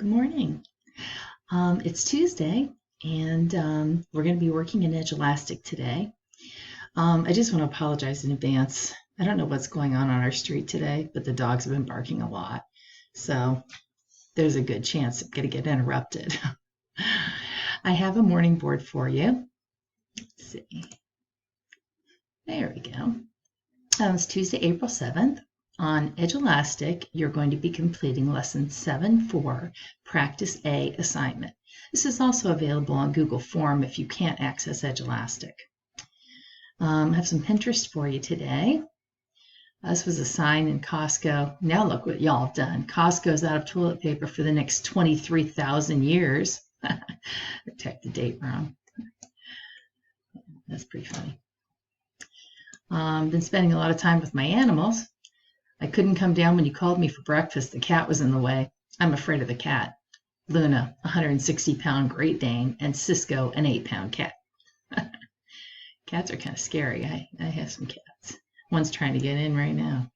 Good morning. It's Tuesday, and we're going to be working in Edge Elastic today. I just want to apologize in advance. I don't know what's going on our street today, but the dogs have been barking a lot. So there's a good chance I'm going to get interrupted. I have a morning board for you. Let's see. There we go. It's Tuesday, April 7th. On Edge Elastic, you're going to be completing Lesson 7-4, Practice A assignment. This is also available on Google Form if you can't access Edge Elastic. I have some Pinterest for you today. This was a sign in Costco. Now look what y'all have done. Costco's out of toilet paper for the next 23,000 years. I typed the date wrong. That's pretty funny. Been spending a lot of time with my animals. I couldn't come down when you called me for breakfast. The cat was in the way. I'm afraid of the cat. Luna, a 160-pound Great Dane, and Cisco, an 8-pound cat. Cats are kind of scary. I have some cats. One's trying to get in right now.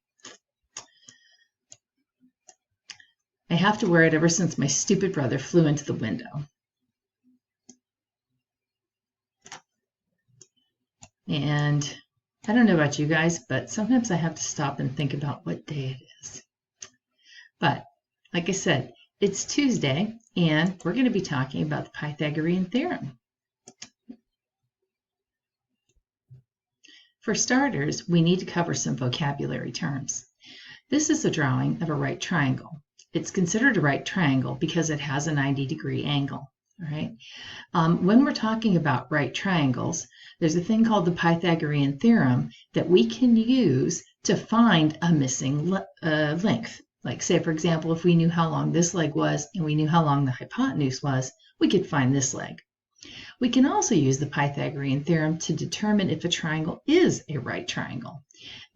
I have to wear it ever since my stupid brother flew into the window. And I don't know about you guys, but sometimes I have to stop and think about what day it is. But like I said, it's Tuesday, and we're going to be talking about the Pythagorean theorem. For starters, we need to cover some vocabulary terms. This is a drawing of a right triangle. It's considered a right triangle because it has a 90-degree angle. All right. When we're talking about right triangles, there's a thing called the Pythagorean theorem that we can use to find a missing length. Like, say, for example, if we knew how long this leg was and we knew how long the hypotenuse was, we could find this leg. We can also use the Pythagorean theorem to determine if a triangle is a right triangle.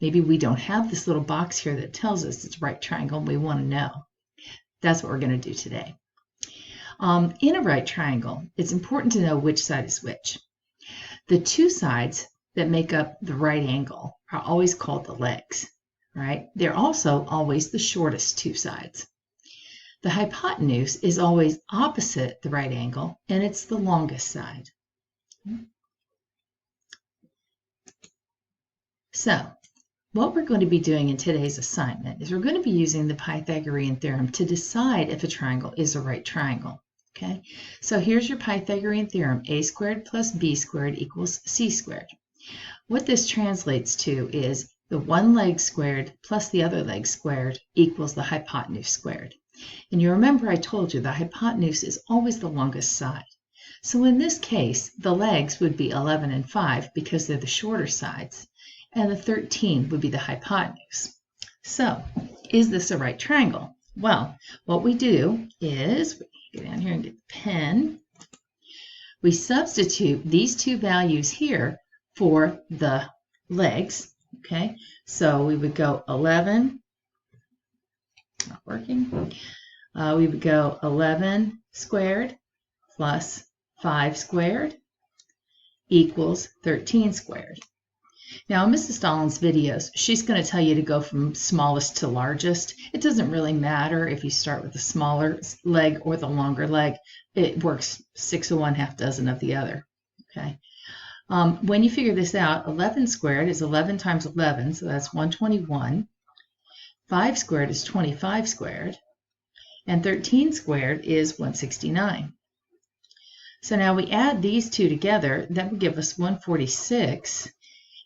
Maybe we don't have this little box here that tells us it's a right triangle and we want to know. That's what we're going to do today. In a right triangle, it's important to know which side is which. The two sides that make up the right angle are always called the legs, right? They're also always the shortest two sides. The hypotenuse is always opposite the right angle, and it's the longest side. So, what we're going to be doing in today's assignment is we're going to be using the Pythagorean theorem to decide if a triangle is a right triangle. Okay, so here's your Pythagorean theorem, a squared plus b squared equals c squared. What this translates to is the one leg squared plus the other leg squared equals the hypotenuse squared. And you remember I told you the hypotenuse is always the longest side. So in this case, the legs would be 11 and 5 because they're the shorter sides, and the 13 would be the hypotenuse. So, is this a right triangle? Well, what we do is go down here and get the pen. We substitute these two values here for the legs, okay? So we would go 11, not working. We would go 11 squared plus 5 squared equals 13 squared. Now, in Mrs. Stahlin's videos, she's going to tell you to go from smallest to largest. It doesn't really matter if you start with the smaller leg or the longer leg. It works 6 of one, half dozen of the other. Okay. When you figure this out, 11 squared is 11 times 11, so that's 121. 5 squared is 25 squared. And 13 squared is 169. So now we add these two together. That would give us 146.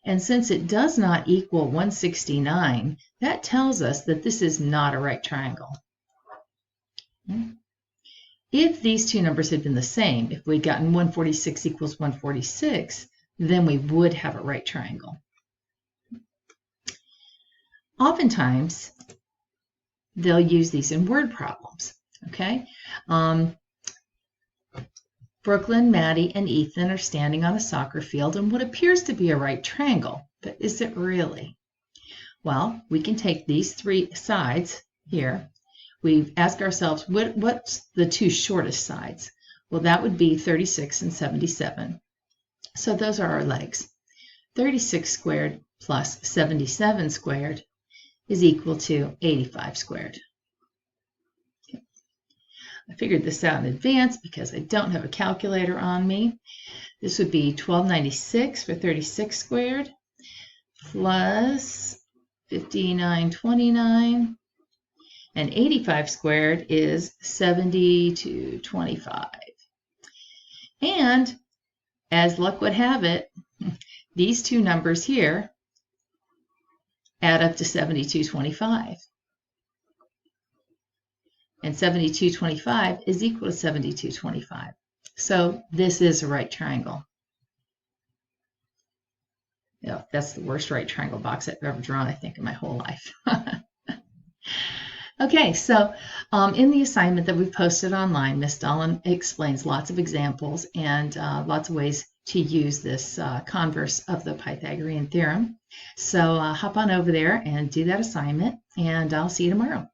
And since it does not equal 169, that tells us that this is not a right triangle. If these two numbers had been the same, if we'd gotten 146 equals 146, then we would have a right triangle. Oftentimes, they'll use these in word problems, okay? Brooklyn, Maddie, and Ethan are standing on a soccer field in what appears to be a right triangle, but is it really? Well, we can take these three sides here. We ask ourselves, what's the two shortest sides? Well, that would be 36 and 77. So those are our legs. 36 squared plus 77 squared is equal to 85 squared. I figured this out in advance because I don't have a calculator on me. This would be 1296 for 36 squared plus 5929, and 85 squared is 7225. And as luck would have it, these two numbers here add up to 7225. And 7225 is equal to 7225. So this is a right triangle. Yeah, that's the worst right triangle box I've ever drawn, I think, in my whole life. Okay, so in the assignment that we've posted online, Miss Dahlin explains lots of examples and lots of ways to use this converse of the Pythagorean theorem. So hop on over there and do that assignment, and I'll see you tomorrow.